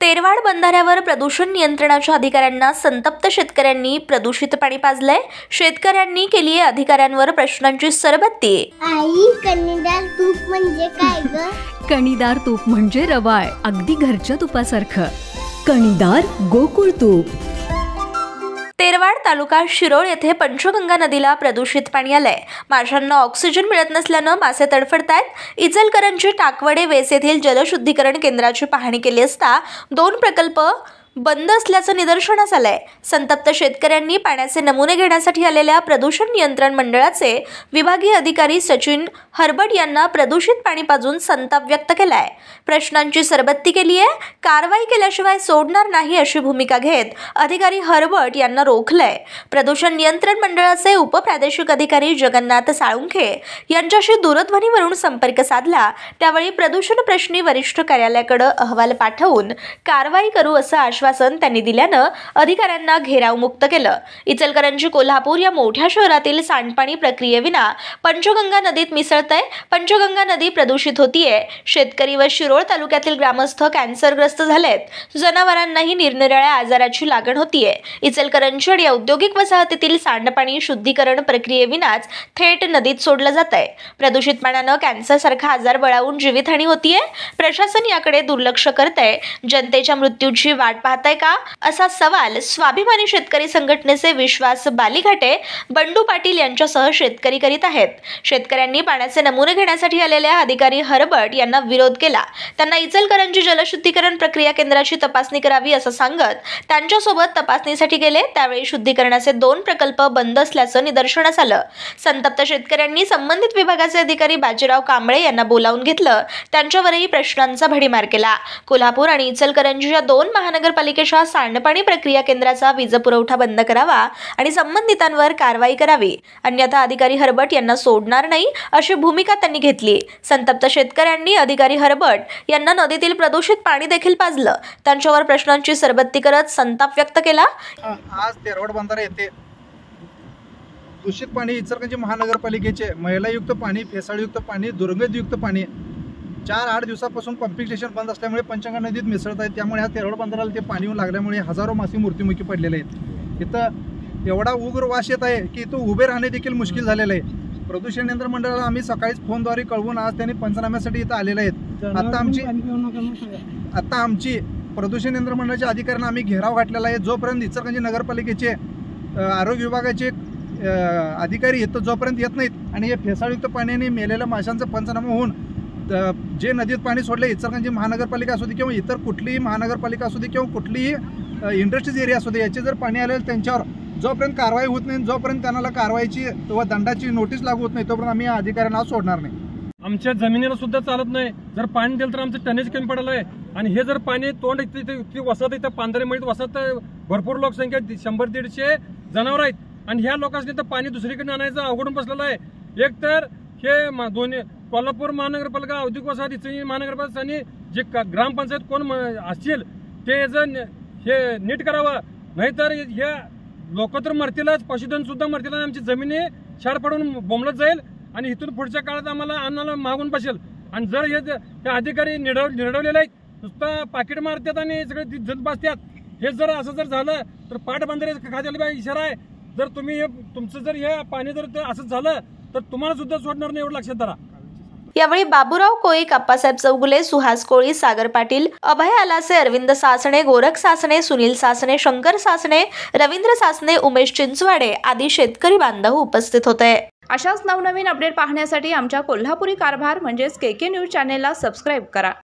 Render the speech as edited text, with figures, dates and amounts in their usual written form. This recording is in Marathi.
तेरवाड बंधाऱ्यावर प्रदूषण नियंत्रणाच्या अधिकाऱ्यांना संतप्त शेतकऱ्यांनी प्रदूषित पाणी पाजलंय। शेतकऱ्यांनी केली आहे अधिकाऱ्यांवर प्रश्नांची सरबत्ती। आई, कणीदार तूप म्हणजे काय ग? कणीदार तूप म्हणजे रवाळ, अगदी घरच्या तुपासारखं। कणीदार गोकुळ तूप। तेरवाड तालुका शिरोळ येथे पंचगंगा नदीला प्रदूषित पाणी आलंय। माशांना ऑक्सिजन मिळत नसल्यानं मासे तडफडतायत। इचलकरंजी टाकवडे वेस येथील जलशुद्धीकरण केंद्राची पाहणी केली असता 2 प्रकल्प बंद असल्याचं निदर्शनास आलंय। संतप्त शेतकऱ्यांनी पाण्याचे नमुने घेण्यासाठी आलेल्या प्रदूषण नियंत्रण मंडळाचे विभागीय अधिकारी सचिन हरबट यांना प्रदूषित पाणी पाजून संताप व्यक्त केलाय। प्रश्नांची सरबत्ती केली आहे, कारवाई केल्याशिवाय सोडणार नाही अशी भूमिका घेत अधिकारी हरबट यांना रोखलंय। प्रदूषण नियंत्रण मंडळाचे उपप्रादेशिक अधिकारी जगन्नाथ साळुंखे यांच्याशी दूरध्वनीवरून संपर्क साधला, त्यावेळी प्रदूषण प्रश्नी वरिष्ठ कार्यालयाकडे अहवाल पाठवून कारवाई करू असं आश्वासन त्यांनी दिल्यानं अधिकाऱ्यांना घेरावमुक्त केलं। इचलकरंजी कोल्हापूर या मोठ्या शहरातील सांडपाणी प्रक्रियेविना पंचगंगा नदीत मिसळतंय। पंचगंगा नदी प्रदूषित होतीये। शेतकरी व शिरोळ तालुक्यातील ग्रामस्थ कॅन्सरग्रस्त झालेत। जनावरांनाही निरनिराळ्या आजाराची लागण होतीये। इचलकरंजी आणि औद्योगिक वसाहतीतील सांडपाणी शुद्धीकरण प्रक्रियेविनाच थेट नदीत सोडलं जातंय। प्रदूषित पाण्यानं कॅन्सरसारखा आजार बळावून जीवितहानी होतीये। प्रशासन याकडे दुर्लक्ष करतंय। जनतेच्या मृत्यूची वाट पाहताय का, असा सवाल स्वाभिमानी शेतकरी संघटनेचे विश्वास बालीघाटे, बंडू पाटील यांच्यासह शेतकरी करीत आहेत। शेतकऱ्यांनी पाण्याचे नमुने घेण्यासाठी आलेल्या अधिकारी हरबट यांना विरोध केला। त्यांना इचलकरंजी जलशुद्धीकरण प्रक्रिया केंद्राची तपासणी करावी असं सांगत त्यांच्यासोबत तपासणीसाठी गेले, त्यावेळी शुद्धीकरणाचे 2 प्रकल्प बंद असल्याचं निदर्शनास आलं। संतप्त शेतकऱ्यांनी संबंधित विभागाचे अधिकारी बाजीराव कांबळे यांना बोलावून घेतलं, त्यांच्यावरही प्रश्नांचा भडीमार केला। कोल्हापूर आणि इचलकरंजी या 2 महानगरपालिकेच्या सांडपाणी प्रक्रिया केंद्राचा वीज पुरवठा बंद करावा आणि संबंधितांवर कारवाई करावी, अन्यथा अधिकारी हरबट यांना सोडणार नाही अशी भूमिका त्यांनी घेतली। संतप्त शेतकऱ्यांनी अधिकारी हरबट यांना नदीतील प्रदूषित पाणी देखील पाजलं, त्यांच्यावर प्रश्नांची सरबत्ती करत संताप व्यक्त केला। आज तेरवाड बंधारा येथे दूषित पाणी, इचलकरंजी महानगरपालिकेचे मैलायुक्त पाणी, फेसाळयुक्त पाणी, दुर्गंधयुक्त पाणी 4-8 दिवसापासून पंपिंग स्टेशन बंद असल्यामुळे पंचगंगा नदीत मिसळत आहेत। त्यामुळे ह्या तेरवाड बंधाऱ्याला ते पाणी येऊन लागल्यामुळे हजारो मासे मृत्युमुखी पडलेले आहेत। इथं एवढा उग्र वास येत आहे की इथं उभे राहणे देखील मुश्किल झालेलं आहे। प्रदूषण नियंत्रण मंडळाला आम्ही सकाळीच फोनद्वारे कळवून आज त्यांनी पंचनाम्यासाठी इथं आलेले आहेत। आता आमची प्रदूषण नियंत्रण मंडळाच्या अधिकाऱ्यांना आम्ही घेराव घातलेला आहे। जोपर्यंत इचलकरंजी नगरपालिकेचे आरोग्य विभागाचे अधिकारी इथं जोपर्यंत येत नाहीत आणि हे फेसाळयुक्त पाण्याने मेलेल्या माशांचा पंचनामा होऊन जे नदीत पाणी सोडले, इचलकरंजी महानगरपालिका असू दे किंवा इतर कुठलीही महानगरपालिका असू दे किंवा कुठलीही इंडस्ट्रीज एरिया असू दे, याचे जर पाणी आलेलं त्यांच्यावर जोपर्यंत कारवाई होत नाही, जोपर्यंत त्यांना कारवाईची व दंडाची नोटीस लागू होत नाही, तोपर्यंत आम्ही या अधिकाऱ्यांना सोडणार नाही। आमच्या जमिनीला सुद्धा चालत नाही। जर पाणी दिलं तर आमचं टनेज कमी पडलं आहे आणि हे जर पाणी तोंड वसत इथं पांढरेमळीत वसत भरपूर लोकसंख्या 100-150 जनावर आहेत आणि ह्या लोकांनी तर पाणी दुसरीकडे आणायचं अवघडून बसलेलं आहे। एक तर हे दोन्ही कोल्हापूर महानगरपालिका, औद्योगिक वसाहत, इचलकरंजी महानगरपालिका आणि जे ग्रामपंचायत कोण असतील ते जर हे नीट करावं, नाहीतर हे लोक तर मरतीलच, पशुधन सुद्धा मरतील आणि आमची जमिनी शाड पडून बोंबलत जाईल आणि इथून पुढच्या काळात आम्हाला अन्नाला मागून बसेल। आणि जर हे अधिकारी निरडवलेले आहेत, नुसतं पाकिट मारतात आणि सगळे जत बसतात, हे जर असं जर झालं तर पाटबंधारे खात्याला इशारा आहे। जर तुम्ही तुमचं जर हे पाणी जर असं झालं तर तुम्हाला सुद्धा सोडणार नाही, एवढं लक्षात धरा। यावेळी बाबूराव कोळीक, आप्पासाहेब चौगुले, सुहास कोळी, सागर पाटील, अभय आलासे, अरविंद सासणे, गोरख सासणे, सुनील सासणे, शंकर सासणे, रवींद्र सासणे, उमेश चिंचवाडे आदी शेतकरी बांधव उपस्थित होते। अशाच नवनवीन अपडेट पाहण्यासाठी आमच्या कोल्हापुरी कारभार म्हणजेच KK न्यूज चॅनेलला सबस्क्राईब करा।